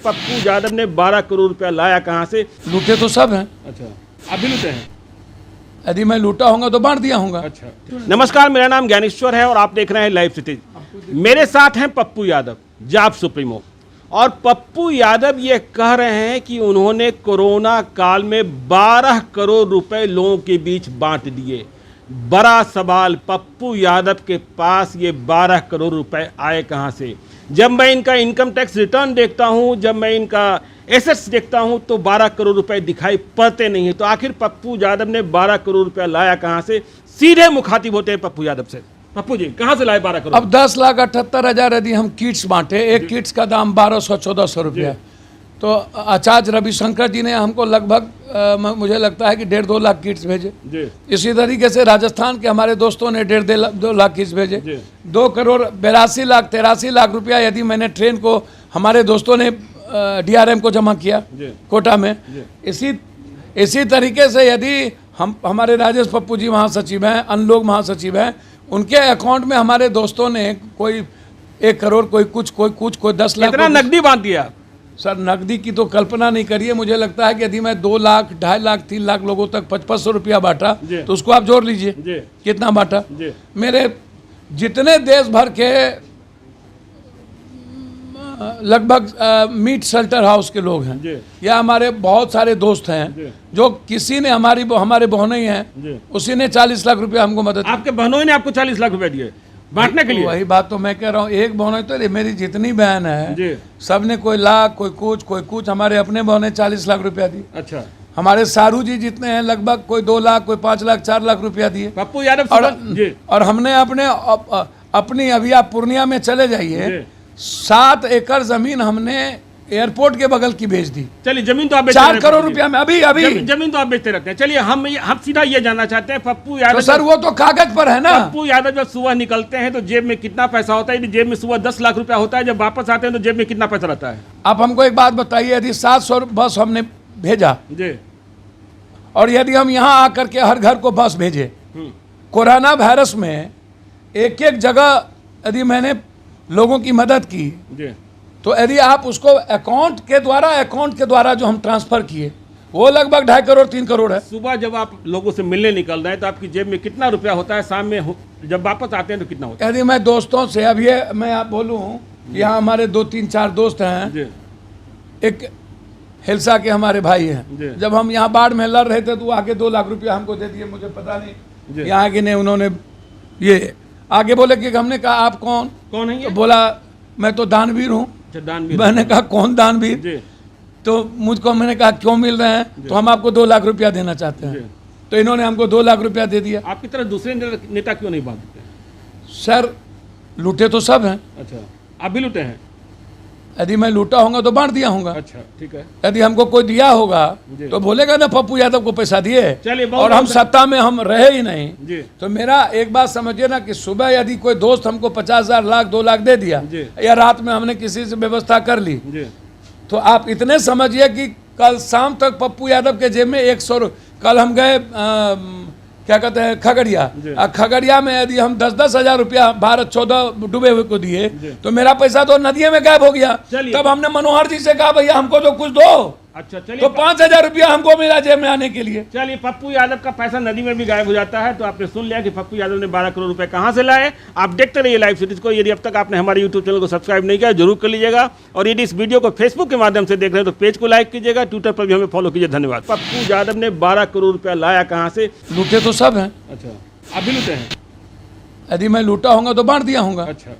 पप्पू यादव ने 12 करोड़ रुपया लाया कहां से? लूटे तो सब हैं। अच्छा, आप भी लूटे हैं? यदि मैं लूटा होऊंगा तो बांट दिया होगा। अच्छा, नमस्कार, मेरा नाम ज्ञानेश्वर है और आप देख रहे हैं लाइव सिटी। मेरे साथ हैं पप्पू यादव, जाप सुप्रीमो। और पप्पू यादव ये कह रहे हैं कि उन्होंने कोरोना काल में 12 करोड़ रुपए लोगों के बीच बांट दिए। बड़ा सवाल, पप्पू यादव के पास ये 12 करोड़ रुपए आए कहां से? जब मैं इनका इनकम टैक्स रिटर्न देखता हूं, जब मैं इनका एसेट्स देखता हूं, तो 12 करोड़ रुपए दिखाई पड़ते नहीं है। तो आखिर पप्पू यादव ने 12 करोड़ रुपया लाया कहां से? सीधे मुखातिब होते हैं पप्पू यादव से। पप्पू जी, कहां से लाए 12 करोड़? अब 10,78,000 यदि हम किट्स बांटे, एक किट्स का दाम 1200-1400 रुपया, तो आचार्य रविशंकर जी ने हमको लगभग मुझे लगता है कि 1.5-2 लाख किट्स भेजे। इसी तरीके से राजस्थान के हमारे दोस्तों ने 1.5-2 लाख किट्स भेजे। 2 करोड़ 83 लाख रुपया यदि मैंने ट्रेन को हमारे दोस्तों ने DRM को जमा किया कोटा में। इसी तरीके से यदि हम हमारे राजेश पप्पू जी महासचिव हैं, अन्य लोग महासचिव हैं, उनके अकाउंट में हमारे दोस्तों ने कोई 1 करोड़, कोई कुछ, कोई 10 लाख। कितना नकदी बांट दिया? सर, नकदी की तो कल्पना नहीं करिए। मुझे लगता है कि यदि मैं 2 लाख, 2.5 लाख, 3 लाख लोगों तक 500 रुपया बांटा तो उसको आप जोड़ लीजिए कितना बांटा। मेरे जितने देश भर के लगभग मीट शेल्टर हाउस के लोग हैं या हमारे बहुत सारे दोस्त हैं, जो किसी ने हमारे बहनोई हैं, उसी ने 40 लाख रुपया हमको मदद। आपके बहनोई ने आपको 40 लाख रुपया दिए बांटने के लिए? वही बात तो मैं कह रहा हूँ। एक बहनोई तो मेरी जितनी बहन है सब ने कोई लाख, कोई कुछ। हमारे अपने बहन 40 लाख रुपया दी। अच्छा, हमारे सारू जी जितने हैं लगभग कोई 2 लाख, कोई 5 लाख, 4 लाख रुपया दिए पप्पू यादव। और हमने अपनी अभी आप पूर्णिया में चले जाइए, 7 एकड़ जमीन हमने एयरपोर्ट के बगल की बेच दी। चलिए, जमीन तो आप 4 करोड़ रुपया में अभी जमीन तो आप बेचते रखते हैं। चलिए, हम सीधा ये जानना चाहते हैं पप्पू यादव। तो सर, वो तो कागज पर है ना। पप्पू यादव जब सुबह निकलते हैं तो जेब में कितना पैसा होता है? यदि जेब में सुबह 10 लाख रुपया होता है, जब वापस आते हैं तो जेब में कितना पैसा रहता है? आप हमको एक बात बताइए, यदि 700 बस हमने भेजा और यदि हम यहाँ आकर के हर घर को बस भेजे, कोरोना वायरस में एक जगह यदि मैंने लोगों की मदद की, तो यदि आप उसको अकाउंट के द्वारा जो हम ट्रांसफर किए, वो लगभग 2.5 करोड़ 3 करोड़ है। सुबह जब आप लोगों से मिलने निकल रहे हैं तो आपकी जेब में कितना रुपया होता है? शाम में जब वापस आते हैं तो कितना होता है? यदि मैं दोस्तों से अब ये मैं आप बोलूँ, यहाँ हमारे 2-3-4 दोस्त हैं, एक हिलसा के हमारे भाई हैं। जब हम यहाँ बाढ़ में लड़ रहे थे तो आगे 2 लाख रुपया हमको दे दिए। मुझे पता नहीं यहाँ के ने उन्होंने ये आगे बोले कि हमने कहा आप कौन है? तो बोला मैं तो दानवीर हूँ। मैंने कहा कौन दानवीर? तो मुझको मैंने कहा क्यों मिल रहे हैं? तो हम आपको 2 लाख रुपया देना चाहते हैं। तो इन्होंने हमको 2 लाख रुपया दे दिया। आपकी तरह दूसरे नेता क्यों नहीं बांटते? सर, लूटे तो सब हैं। अच्छा, आप भी लूटे हैं? यदि मैं लूटा होगा तो बांट दिया होगा। अच्छा, ठीक है। यदि हमको कोई दिया होगा तो बोलेगा ना पप्पू यादव को पैसा दिए, और हम सत्ता में हम रहे ही नहीं। तो मेरा एक बात समझिए ना कि सुबह यदि कोई दोस्त हमको 50,000, लाख, 2 लाख दे दिया, या रात में हमने किसी से व्यवस्था कर ली, तो आप इतने समझिए कि कल शाम तक पप्पू यादव के जेब में 100। कल हम गए क्या कहते हैं खगड़िया में यदि हम 10-10 हजार रुपया भारत 14 डूबे हुए को दिए, तो मेरा पैसा तो नदियों में गायब हो गया। तब हमने मनोहर जी से कहा भैया हमको तो कुछ दो। अच्छा, चलिए, तो 5,000 रुपया हमको मिला जेब में आने के लिए। चलिए, पप्पू यादव का पैसा नदी में भी गायब हो जाता है। तो आपने सुन लिया कि पप्पू यादव ने 12 करोड़ रुपए कहां से लाए। आप देखते रहिए लाइव सीरीज को। यदि अब तक आपने हमारे यूट्यूब चैनल को सब्सक्राइब नहीं किया, जरूर कर लीजिएगा। और यदि इस वीडियो को फेसबुक के माध्यम से देख रहे हैं तो पेज को लाइक कीजिएगा, ट्विटर पर भी हमें फॉलो कीजिए। धन्यवाद। पप्पू यादव ने 12 करोड़ रुपया लाया कहां से? लूटे तो सब हैं। अच्छा, आप भी लूटे हैं? यदि मैं लूटा होगा तो बांट दिया होगा। अच्छा।